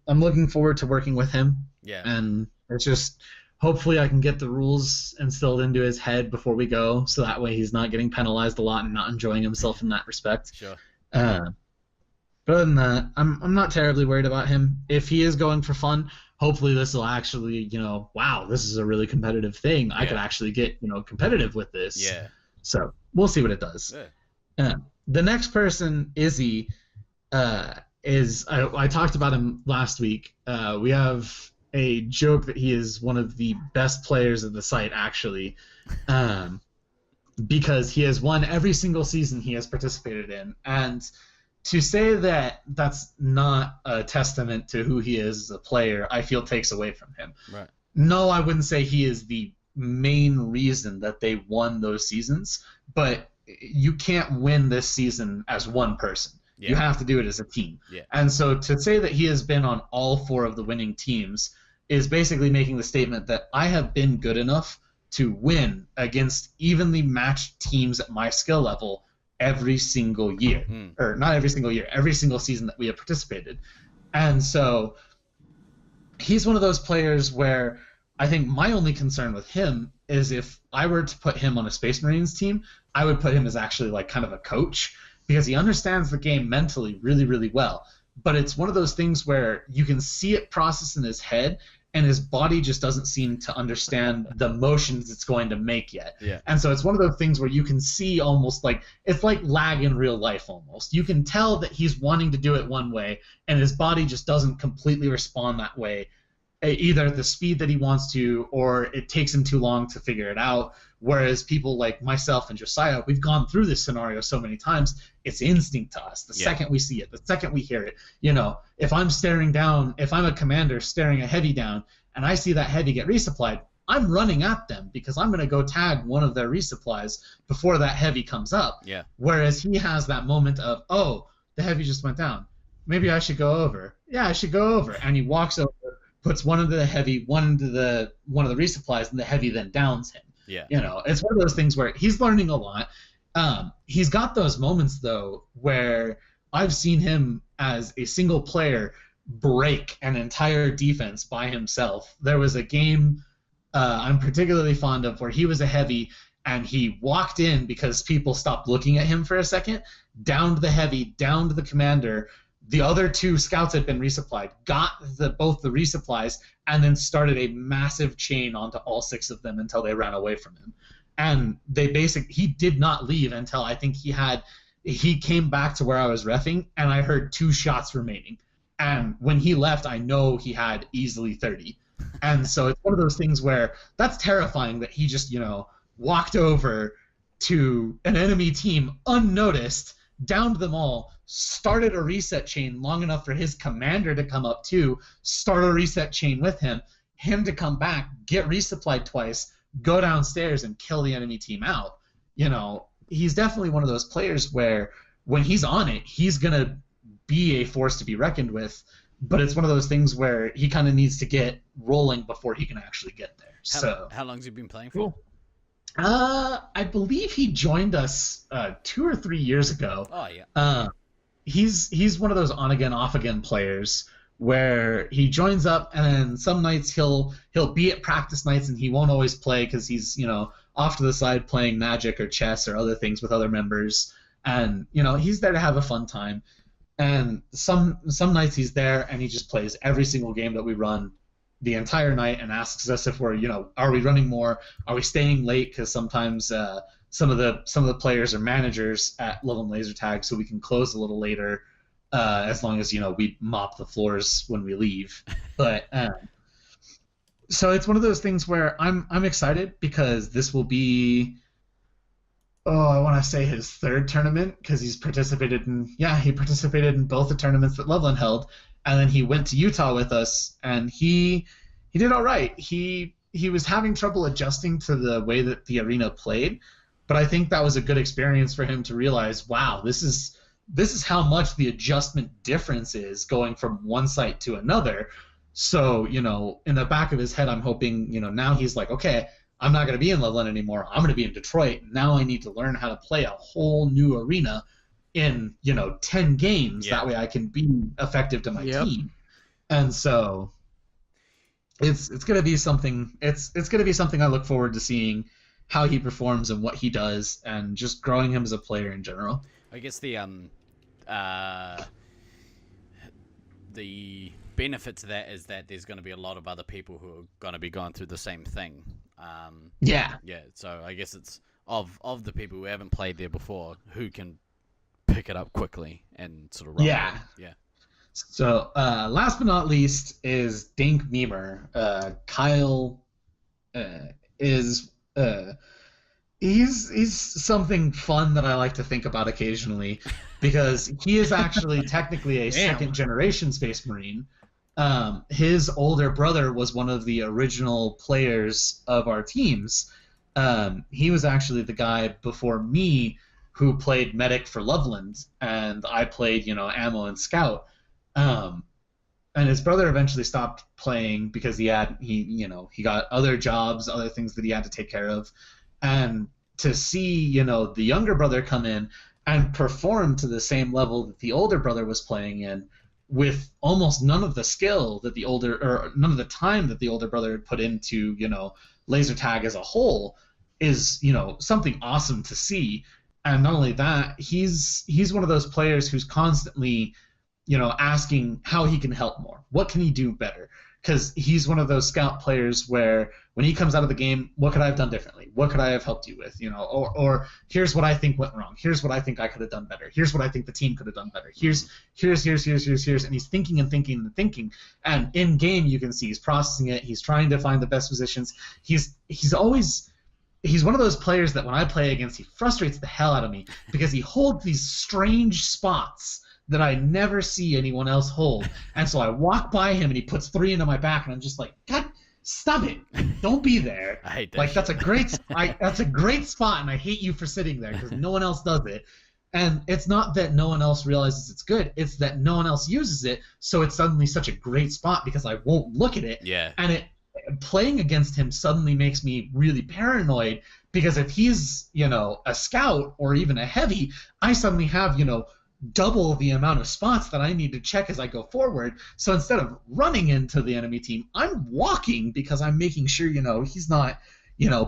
looking forward to working with him. Yeah. And it's just hopefully I can get the rules instilled into his head before we go, so that way he's not getting penalized a lot and not enjoying himself in that respect. Sure. But other than that, I'm not terribly worried about him. If he is going for fun, hopefully this will actually, wow, this is a really competitive thing. I could actually get, competitive with this. Yeah. So we'll see what it does. Yeah. The next person, Izzy, is I talked about him last week. We have a joke that he is one of the best players of the site, actually, because he has won every single season he has participated in. And to say that that's not a testament to who he is as a player, I feel takes away from him. Right. No, I wouldn't say he is the main reason that they won those seasons, but you can't win this season as one person. Yeah. You have to do it as a team. Yeah. And so to say that he has been on all 4 of the winning teams is basically making the statement that I have been good enough to win against evenly matched teams at my skill level every single year. Or not every single year, every single season that we have participated. And so he's one of those players where I think my only concern with him is if I were to put him on a Space Marines team, I would put him as actually like kind of a coach, because he understands the game mentally really, really well. But it's one of those things where you can see it process in his head, and his body just doesn't seem to understand the motions it's going to make yet. Yeah. And so it's one of those things where you can see almost like, it's like lag in real life almost. You can tell that he's wanting to do it one way, and his body just doesn't completely respond that way, either at the speed that he wants to, or it takes him too long to figure it out. Whereas people like myself and Josiah, we've gone through this scenario so many times, it's instinct to us. The second we see it, the second we hear it, you know, if I'm staring down, if I'm a commander staring a heavy down, and I see that heavy get resupplied, I'm running at them because I'm going to go tag one of their resupplies before that heavy comes up. Yeah. Whereas he has that moment of, oh, the heavy just went down. Maybe I should go over. Yeah, I should go over. And he walks over, puts one into the heavy, one into the one of the resupplies, and the heavy then downs him. Yeah. You know, it's one of those things where he's learning a lot. He's got those moments, though, where I've seen him as a single player break an entire defense by himself. There was a game I'm particularly fond of where he was a heavy, and he walked in because people stopped looking at him for a second, downed the heavy, downed the commander. The other two scouts had been resupplied, got both the resupplies, and then started a massive chain onto all 6 of them until they ran away from him. And he did not leave until I think he came back to where I was reffing, and I heard 2 shots remaining. And when he left, I know he had easily 30. And so it's one of those things where that's terrifying that he just, you know, walked over to an enemy team unnoticed, downed them all, started a reset chain long enough for his commander to come up too, start a reset chain with him to come back, get resupplied twice, go downstairs and kill the enemy team out. You know, he's definitely one of those players where when he's on it, he's going to be a force to be reckoned with, but it's one of those things where he kind of needs to get rolling before he can actually get there. How long has he been playing for? Cool. I believe he joined us 2 or 3 years ago. Oh, yeah. He's one of those on again off again players where he joins up, and then some nights he'll be at practice nights and he won't always play because he's, you know, off to the side playing Magic or chess or other things with other members, and you know he's there to have a fun time. And some nights he's there and he just plays every single game that we run the entire night and asks us if we're, you know, are we running more, are we staying late, because sometimes some of the players are managers at Loveland Laser Tag, so we can close a little later, as long as, you know, we mop the floors when we leave. But so it's one of those things where I'm excited because this will be, I want to say his 3rd tournament, because he participated in both the tournaments that Loveland held, and then he went to Utah with us, and he did all right. He was having trouble adjusting to the way that the arena played, but I think that was a good experience for him to realize, wow, this is how much the adjustment difference is going from one site to another. So, you know, in the back of his head, I'm hoping, you know, now he's like, okay, I'm not going to be in Loveland anymore. I'm going to be in Detroit. Now I need to learn how to play a whole new arena in, you know, 10 games. Yeah. That way I can be effective to my team. And so it's going to be something. It's going to be something I look forward to seeing how he performs and what he does, and just growing him as a player in general. I guess the benefit to that is that there's going to be a lot of other people who are going to be going through the same thing. Yeah. So I guess it's of the people who haven't played there before who can pick it up quickly and sort of run with it. Yeah. So last but not least is dankmeme. Kyle is he's something fun that I like to think about occasionally, because he is actually technically a second generation Space Marine. His older brother was one of the original players of our teams. He was actually the guy before me who played medic for Loveland, and I played, you know, ammo and scout. And his brother eventually stopped playing because he got other jobs, other things that he had to take care of. And to see, you know, the younger brother come in and perform to the same level that the older brother was playing in, with almost none of the skill that none of the time that the older brother had put into, you know, laser tag as a whole is, something awesome to see. And not only that, he's one of those players who's constantly, asking how he can help more. What can he do better? Because he's one of those scout players where when he comes out of the game, what could I have done differently? What could I have helped you with? Or here's what I think went wrong. Here's what I think I could have done better. Here's what I think the team could have done better. Here's. And he's thinking and thinking and thinking. And in game, you can see he's processing it. He's trying to find the best positions. He's one of those players that when I play against, he frustrates the hell out of me because he holds these strange spots that I never see anyone else hold. And so I walk by him and he puts 3 into my back and I'm just like, God, stop it. Don't be there. I hate that. Like, that's a great spot and I hate you for sitting there because no one else does it. And it's not that no one else realizes it's good. It's that no one else uses it, so it's suddenly such a great spot because I won't look at it. Yeah. And playing against him suddenly makes me really paranoid because if he's, a scout or even a heavy, I suddenly have, double the amount of spots that I need to check as I go forward. So instead of running into the enemy team, I'm walking because I'm making sure, he's not,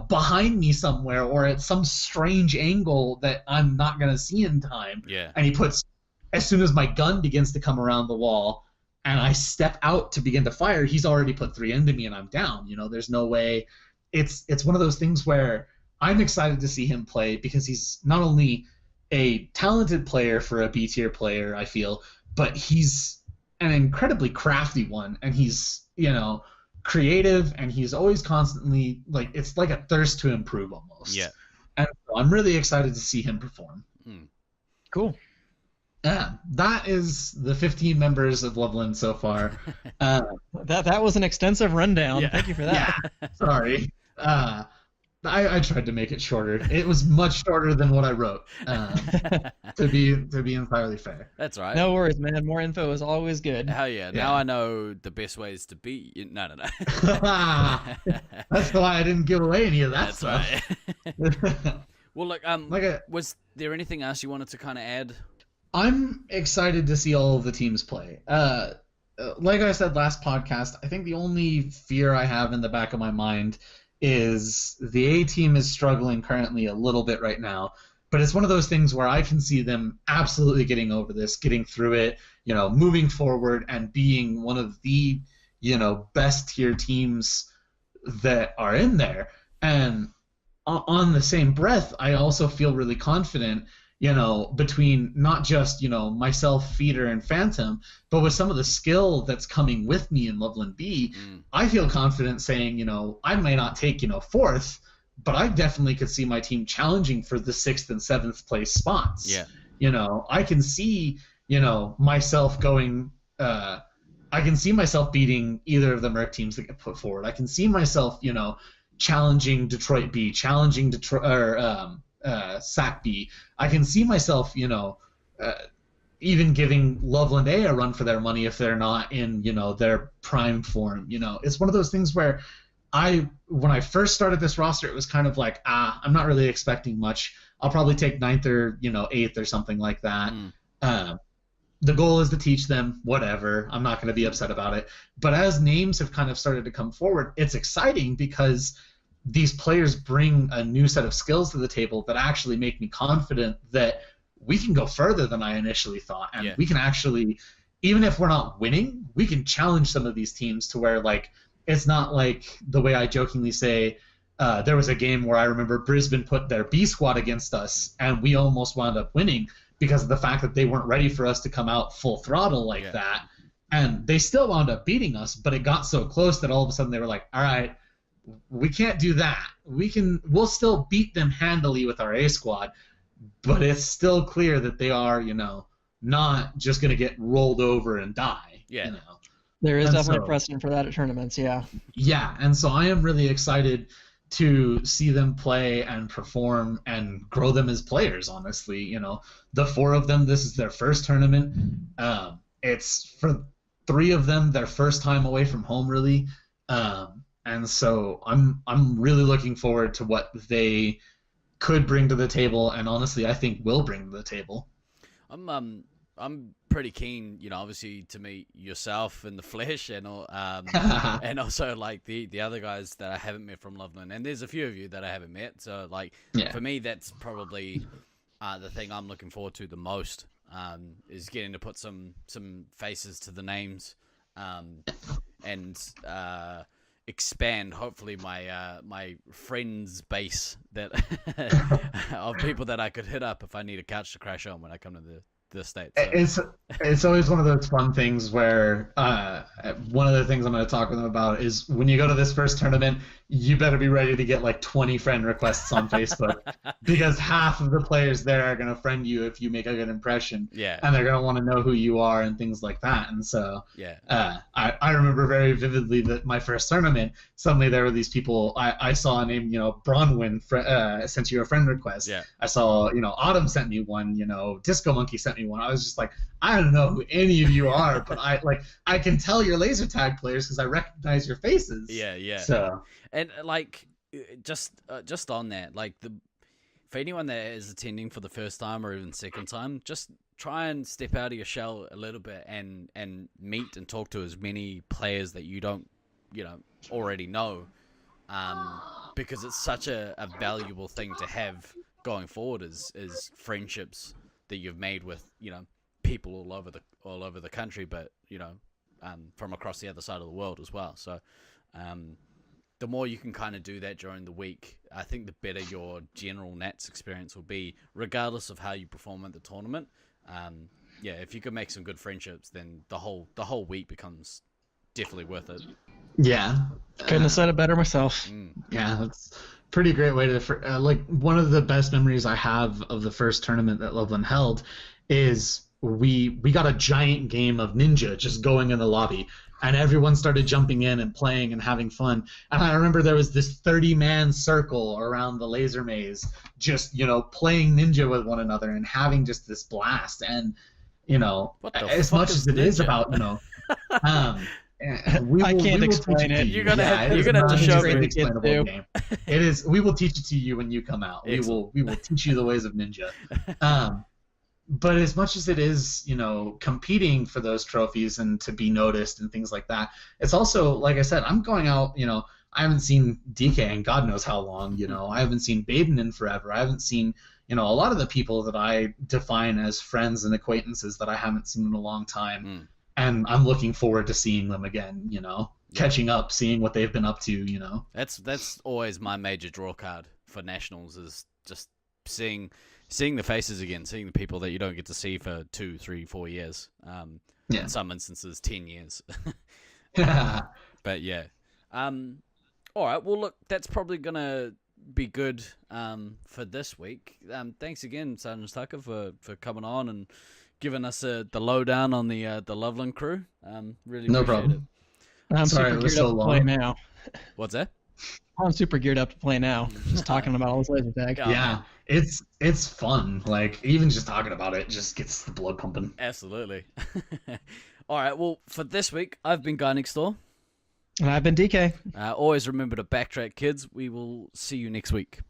behind me somewhere or at some strange angle that I'm not going to see in time. Yeah. And he puts, as soon as my gun begins to come around the wall and I step out to begin to fire, he's already put 3 into me and I'm down. There's no way. It's one of those things where I'm excited to see him play because he's not only a talented player for a B-tier player, I feel, but he's an incredibly crafty one, and he's, creative, and he's always constantly, like, it's like a thirst to improve almost. Yeah. And so I'm really excited to see him perform. Cool. Yeah, that is the 15 members of Loveland so far. That was an extensive rundown. Yeah. Thank you for that. Yeah, sorry. I tried to make it shorter. It was much shorter than what I wrote. To be entirely fair. That's right. No worries, man. More info is always good. Hell yeah! Now I know the best ways to be. No. That's why I didn't give away any of that stuff. Right. Well, look. Was there anything else you wanted to kind of add? I'm excited to see all of the teams play. Like I said last podcast, I think the only fear I have in the back of my mind is the A team is struggling currently a little bit right now, but it's one of those things where I can see them absolutely getting over this, getting through it, moving forward and being one of the, best tier teams that are in there. And on the same breath, I also feel really confident, between not just, myself, Feeder, and Phantom, but with some of the skill that's coming with me in Loveland B, I feel confident saying, I may not take, 4th, but I definitely could see my team challenging for the 6th and 7th place spots. Yeah. I can see, myself going, I can see myself beating either of the Merc teams that get put forward. I can see myself, challenging Detroit B, challenging SAC B. I can see myself, even giving Loveland A a run for their money if they're not in, their prime form. It's one of those things where when I first started this roster, it was kind of like, I'm not really expecting much. I'll probably take 9th or, 8th or something like that. The goal is to teach them, whatever. I'm not going to be upset about it. But as names have kind of started to come forward, it's exciting because these players bring a new set of skills to the table that actually make me confident that we can go further than I initially thought. And we can actually, even if we're not winning, we can challenge some of these teams to where, like, it's not like the way I jokingly say, there was a game where I remember Brisbane put their B squad against us and we almost wound up winning because of the fact that they weren't ready for us to come out full throttle like that. And they still wound up beating us, but it got so close that all of a sudden they were like, all right, we can't do that. We'll still beat them handily with our A squad, but it's still clear that they are, not just going to get rolled over and die. Yeah. There is definitely precedent for that at tournaments, yeah. Yeah, and so I am really excited to see them play and perform and grow them as players, honestly. The 4 of them, this is their first tournament. It's for 3 of them their first time away from home, really. And so I'm really looking forward to what they could bring to the table, and honestly, I think will bring to the table. I'm I'm pretty keen, obviously to meet yourself in the flesh and all, and also like the other guys that I haven't met from Loveland, and there's a few of you that I haven't met. So like for me, that's probably the thing I'm looking forward to the most, is getting to put some faces to the names, and expand hopefully my friends base that of people that I could hit up if I need a couch to crash on when I come to the States. So. It's always one of those fun things where one of the things I'm going to talk with them about is when you go to this first tournament, you better be ready to get like 20 friend requests on Facebook because half of the players there are going to friend you if you make a good impression. Yeah. And they're going to want to know who you are and things like that. And so I remember very vividly that my first tournament, suddenly there were these people I saw named, Bronwyn sent you a friend request. Yeah. I saw, Autumn sent me one, Disco Monkey sent me one. I was just like, I don't know who any of you are, but I can tell you're laser tag players because I recognize your faces. Yeah. So. And like, just on that, like for anyone that is attending for the first time or even second time, just try and step out of your shell a little bit and meet and talk to as many players that you don't, already know, because it's such a valuable thing to have going forward is friendships that you've made with, people all over the country, but from across the other side of the world as well. So the more you can kind of do that during the week, I think the better your general Nats experience will be, regardless of how you perform at the tournament. If you can make some good friendships, then the whole week becomes definitely worth it. Yeah. Couldn't have said it better myself. Yeah, that's a pretty great way to like one of the best memories I have of the first tournament that Loveland held is we got a giant game of Ninja just going in the lobby, and everyone started jumping in and playing and having fun. And I remember there was this 30-man circle around the laser maze, just playing Ninja with one another and having just this blast. And as much as it Ninja? is about I can't explain it. You're gonna have to show me. Game. It is. We will teach it to you when you come out. Excellent. We will teach you the ways of Ninja. But as much as it is, competing for those trophies and to be noticed and things like that, it's also, like I said, I'm going out. I haven't seen DK in God knows how long. I haven't seen Baden in forever. I haven't seen, a lot of the people that I define as friends and acquaintances that I haven't seen in a long time. And I'm looking forward to seeing them again, catching up, seeing what they've been up to, That's always my major draw card for nationals, is just seeing the faces again, seeing the people that you don't get to see for 2, 3, 4 years. In some instances, 10 years. But yeah. All right. Well, look, that's probably gonna be good for this week. Thanks again, Sgt Tucker, for coming on and giving us the lowdown on the Loveland crew. Really no appreciate problem. I'm Sorry, super it was geared so up to long. play now. What's that? I'm super geared up to play now. Just talking about all this laser tag. Yeah, it's fun. Like, even just talking about it just gets the blood pumping. Absolutely. All right. Well, for this week, I've been Guy Next Door. And I've been DK. Always remember to backtrack, kids. We will see you next week.